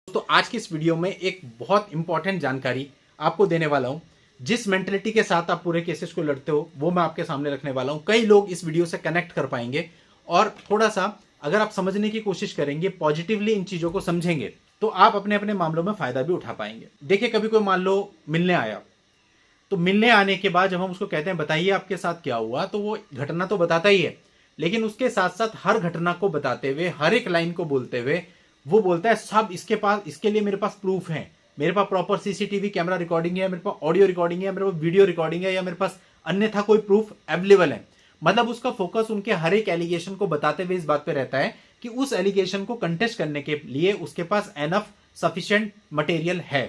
तो आज की इस वीडियो में एक बहुत इंपॉर्टेंट जानकारी आपको देने वाला हूं। जिस मेंटेलिटी के साथ आप पूरे केसेस को लड़ते हो वो मैं आपके सामने रखने वाला हूं। कई लोग इस वीडियो से कनेक्ट कर पाएंगे और थोड़ा सा अगर आप समझने की कोशिश करेंगे, पॉजिटिवली इन चीजों को समझेंगे, तो आप अपने अपने मामलों में फायदा भी उठा पाएंगे। देखिए, कभी कोई मान लो मिलने आया, तो मिलने आने के बाद जब हम उसको कहते हैं बताइए आपके साथ क्या हुआ, तो वो घटना तो बताता ही है, लेकिन उसके साथ साथ हर घटना को बताते हुए, हर एक लाइन को बोलते हुए वो बोलता है सब इसके पास, इसके लिए मेरे पास प्रूफ है, मेरे पास प्रॉपर सीसीटीवी कैमरा रिकॉर्डिंग है, मेरे पास ऑडियो रिकॉर्डिंग है, मेरे पास वीडियो रिकॉर्डिंग है, या मेरे पास अन्यथा कोई प्रूफ अवेलेबल है। मतलब उसका फोकस उनके हर एक एलिगेशन को बताते हुए इस बात पे रहता है कि उस एलिगेशन को कंटेस्ट करने के लिए उसके पास एनफ सफिशिएंट मटेरियल है।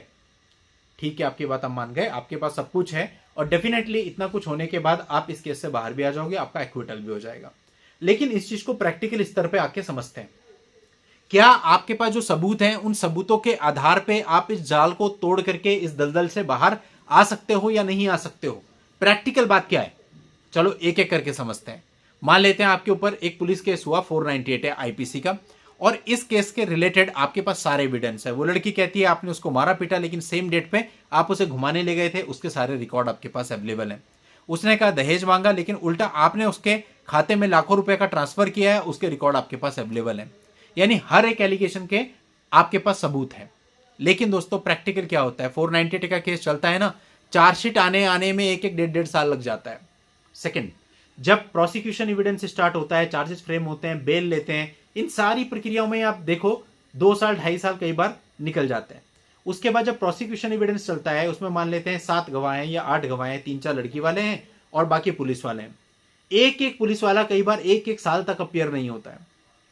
ठीक है, आपकी बात हम मान गए, आपके पास सब कुछ है और डेफिनेटली इतना कुछ होने के बाद आप इस केस से बाहर भी आ जाओगे, आपका एक्विटल भी हो जाएगा। लेकिन इस चीज को प्रैक्टिकल स्तर पे आके समझते हैं। क्या आपके पास जो सबूत हैं, उन सबूतों के आधार पे आप इस जाल को तोड़ करके इस दलदल से बाहर आ सकते हो या नहीं आ सकते हो? प्रैक्टिकल बात क्या है, चलो एक एक करके समझते हैं। मान लेते हैं आपके ऊपर एक पुलिस केस हुआ, 498 है आईपीसी का, और इस केस के रिलेटेड आपके पास सारे एविडेंस है। वो लड़की कहती है आपने उसको मारा पीटा, लेकिन सेम डेट पे आप उसे घुमाने ले गए थे, उसके सारे रिकॉर्ड आपके पास अवेलेबल है। उसने कहा दहेज मांगा, लेकिन उल्टा आपने उसके खाते में लाखों रुपए का ट्रांसफर किया है, उसके रिकॉर्ड आपके पास अवेलेबल है। यानी हर एक एलिगेशन के आपके पास सबूत है। लेकिन दोस्तों प्रैक्टिकल क्या होता है, 498 का केस चलता है ना, चार्जशीट आने आने में एक एक डेढ़ साल लग जाता है। सेकंड, जब प्रोसिक्यूशन एविडेंस स्टार्ट होता है, चार्जेस फ्रेम होते हैं, बेल लेते हैं, इन सारी प्रक्रियाओं में आप देखो 2 साल 2.5 साल कई बार निकल जाते हैं। उसके बाद जब प्रोसिक्यूशन एविडेंस चलता है, उसमें मान लेते हैं 7 गवाह हैं या 8 गवाह हैं, 3-4 लड़की वाले हैं और बाकी पुलिस वाले हैं। एक एक पुलिस वाला कई बार एक एक साल तक अपियर नहीं होता है।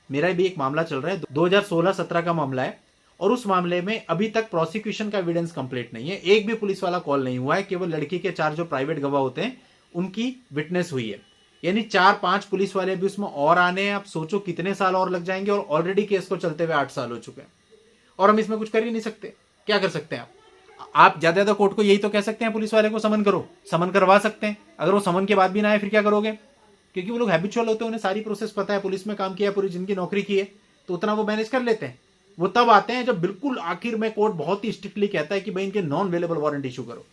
मेरा भी एक मामला चल रहा है, 2016-17 का मामला है, और उस मामले में अभी तक प्रोसिक्यूशन का एविडेंस कंप्लीट नहीं है। एक भी पुलिस वाला कॉल नहीं हुआ है, केवल लड़की के 4 जो प्राइवेट गवाह होते हैं उनकी विटनेस हुई है। यानी 4-5 पुलिस वाले भी उसमें और आने हैं। आप सोचो कितने साल और लग जाएंगे, और ऑलरेडी केस को चलते हुए 8 साल हो चुके हैं और हम इसमें कुछ कर ही नहीं सकते। क्या कर सकते हैं आप ज्यादा ज्यादा कोर्ट को यही तो कह सकते हैं पुलिस वाले को समन करो, समन करवा सकते हैं। अगर वो समन के बाद भी ना आए फिर क्या करोगे? क्योंकि वो लोग हैबिचुअल होते हैं, उन्हें सारी प्रोसेस पता है, पुलिस में काम किया, पूरी जिंदगी नौकरी की है, तो उतना वो मैनेज कर लेते हैं। वो तब आते हैं जब बिल्कुल आखिर में कोर्ट बहुत ही स्ट्रिक्टली कहता है कि भाई इनके नॉन अवेलेबल वारंट इशू करो।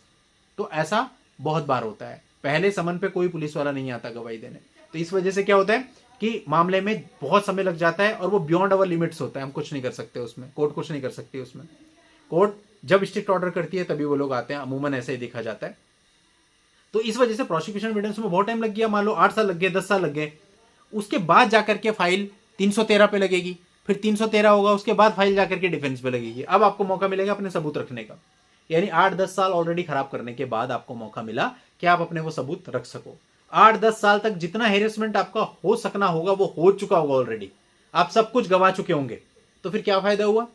तो ऐसा बहुत बार होता है, पहले समन पे कोई पुलिस वाला नहीं आता गवाही देने। तो इस वजह से क्या होता है कि मामले में बहुत समय लग जाता है और वो बियॉन्ड अवर लिमिट्स होता है। हम कुछ नहीं कर सकते उसमें, कोर्ट कुछ नहीं कर सकती उसमें। कोर्ट जब स्ट्रिक्ट ऑर्डर करती है तभी वो लोग आते हैं, अमूमन ऐसे ही देखा जाता है। तो इस वजह से प्रोसिक्यूशन एविडेंस में बहुत टाइम लग गया, मान लो 8 साल लग गए, 10 साल लग गए। उसके बाद जाकर के फाइल 313 पे लगेगी, फिर 313 होगा, उसके बाद फाइल जाकर के डिफेंस पे लगेगी। अब आपको मौका मिलेगा अपने सबूत रखने का। यानी 8-10 साल ऑलरेडी खराब करने के बाद आपको मौका मिला कि आप अपने वो सबूत रख सको। 8-10 साल तक जितना हेरेसमेंट आपका हो सकना होगा वो हो चुका होगा ऑलरेडी, आप सब कुछ गवा चुके होंगे। तो फिर क्या फायदा हुआ?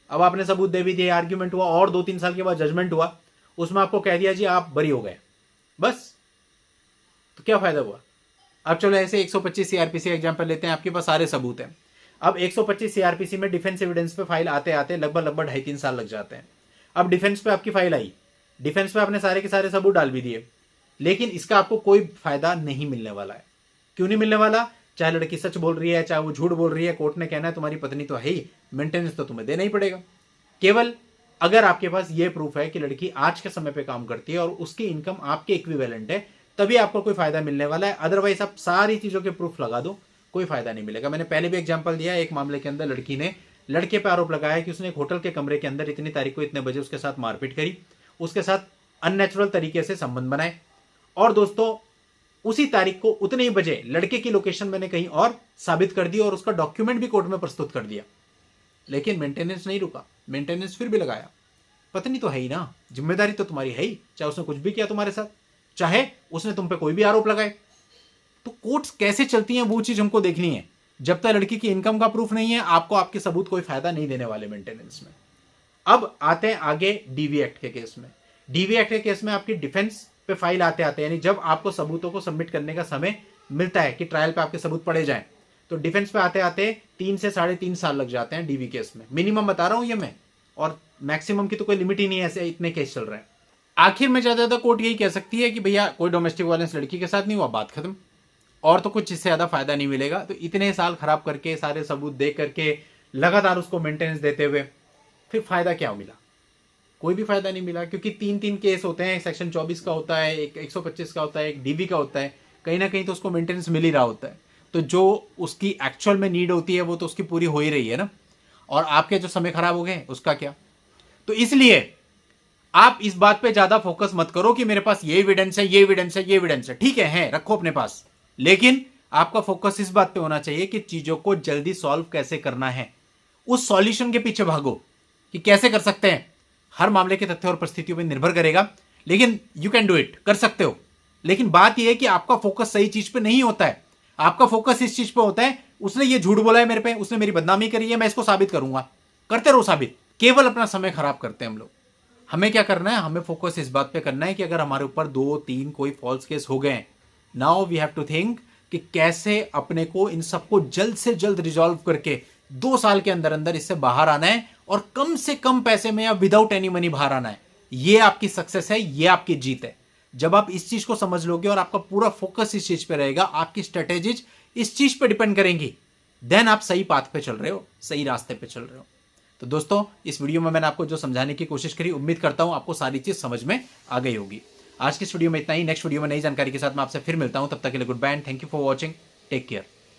अब आपने सबूत दे भी दिए, आर्ग्यूमेंट हुआ, और 2-3 साल के बाद जजमेंट हुआ, उसमें आपको कह दिया जी आप बरी हो गए, बस। तो क्या फायदा हुआ? अब चलो ऐसे 125 सीआरपीसी एग्जांपल लेते हैं, आपके पास सारे सबूत हैं। अब 125 सीआरपीसी में डिफेंस एविडेंस पे फाइल आते आते लगभग 2.5-3 साल लग जाते हैं। अब डिफेंस पे आपकी फाइल आई, डिफेंस पे आपने सारे के सारे सबूत डाल भी दिए, लेकिन इसका आपको कोई फायदा नहीं मिलने वाला है। क्यों नहीं मिलने वाला? चाहे लड़की सच बोल रही है, चाहे वो झूठ बोल रही है, कोर्ट ने कहना है तुम्हारी पत्नी तो है ही, मेंटेनेंस तो तुम्हें देना ही पड़ेगा। केवल अगर आपके पास ये प्रूफ है कि लड़की आज के समय पे काम करती है और उसकी इनकम आपके इक्विवेलेंट है, तभी आपको कोई फायदा मिलने वाला है। अदरवाइज आप सारी चीजों के प्रूफ लगा दो, कोई फायदा नहीं मिलेगा। मैंने पहले भी एग्जांपल दिया, एक मामले के अंदर लड़की ने लड़के पर आरोप लगाया कि उसने एक होटल के कमरे के अंदर इतनी तारीख को इतने बजे उसके साथ मारपीट करी, उसके साथ अननेचुरल तरीके से संबंध बनाए, और दोस्तों उसी तारीख को उतने ही बजे लड़के की लोकेशन मैंने कहीं और साबित कर दी और उसका डॉक्यूमेंट भी कोर्ट में प्रस्तुत कर दिया। लेकिन मेंटेनेंस नहीं रुका, मेंटेनेंस फिर भी लगाया। पत्नी तो है ही ना, जिम्मेदारी तो तुम्हारी है ही, चाहे उसने कुछ भी किया तुम्हारे साथ, चाहे उसने तुम पे कोई भी आरोप लगाए। तो कोर्ट्स कैसे चलती हैं वो चीज हमको देखनी है। जब तक लड़की की इनकम का प्रूफ नहीं है, आपको आपके सबूत कोई फायदा नहीं देने वाले मेंटेनेंस में। अब आते हैं आगे डीवी एक्ट के केस में। डीवी एक्ट के केस में आपकी डिफेंस पे फाइल आते आते, यानी जब आपको सबूतों को सबमिट करने का समय मिलता है कि ट्रायल पे आपके सबूत पड़े जाएं, तो डिफेंस पे आते आते 3 से 3.5 साल लग जाते हैं डीवी केस में। मिनिमम बता रहा हूं ये मैं, और मैक्सिमम की तो कोई लिमिट ही नहीं है, ऐसे इतने केस चल रहे हैं। आखिर में ज्यादा ज्यादा कोर्ट यही कह सकती है कि भैया कोई डोमेस्टिक वायलेंस लड़की के साथ नहीं हुआ, बात खत्म, और तो कुछ इससे ज्यादा फायदा नहीं मिलेगा। तो इतने साल खराब करके, सारे सबूत दे करके, लगातार उसको मेंटेनेंस देते हुए, फिर फायदा क्या मिला? कोई भी फायदा नहीं मिला, क्योंकि 3 केस होते हैं, सेक्शन 24 का होता है, एक 125 का होता है, एक डीवी का होता है, कहीं ना कहीं तो उसको मेंटेनेंस मिल ही रहा होता है। तो जो उसकी एक्चुअल में नीड होती है वो तो उसकी पूरी हो ही रही है ना, और आपके जो समय खराब हो गए उसका क्या? तो इसलिए आप इस बात पे ज्यादा फोकस मत करो कि मेरे पास ये एविडेंस है, ये एविडेंस है, ये एविडेंस है। ठीक है रखो अपने पास, लेकिन आपका फोकस इस बात पे होना चाहिए कि चीजों को जल्दी सॉल्व कैसे करना है, उस सॉल्यूशन के पीछे भागो कि कैसे कर सकते हैं। हर मामले के तथ्यों और परिस्थितियों पर निर्भर करेगा, लेकिन यू कैन डू इट, कर सकते हो। लेकिन बात यह है कि आपका फोकस सही चीज पे नहीं होता है। आपका फोकस इस चीज पे होता है, उसने ये झूठ बोला है मेरे पे, उसने मेरी बदनामी करी है, मैं इसको साबित करूंगा। करते रहो साबित, केवल अपना समय खराब करते हैं हम लोग। हमें क्या करना है, हमें फोकस इस बात पे करना है कि अगर हमारे ऊपर 2-3 कोई फॉल्स केस हो गए, now we have to think कि कैसे अपने को इन सबको जल्द से जल्द रिजॉल्व करके 2 साल के अंदर अंदर इससे बाहर आना है, और कम से कम पैसे में या विदाउट एनी मनी बाहर आना है। ये आपकी सक्सेस है, ये आपकी जीत है। जब आप इस चीज को समझ लोगे और आपका पूरा फोकस इस चीज पे रहेगा, आपकी स्ट्रेटेजीज इस चीज पे डिपेंड करेंगी, देन आप सही पाथ पे चल रहे हो, सही रास्ते पे चल रहे हो। तो दोस्तों, इस वीडियो में मैंने आपको जो समझाने की कोशिश करी, उम्मीद करता हूं आपको सारी चीज समझ में आ गई होगी। आज की इस वीडियो में इतना ही। नेक्स्ट वीडियो में नई जानकारी के साथ मैं आपसे फिर मिलता हूं। तब तक के लिए goodbye and thank you for watching. Take care.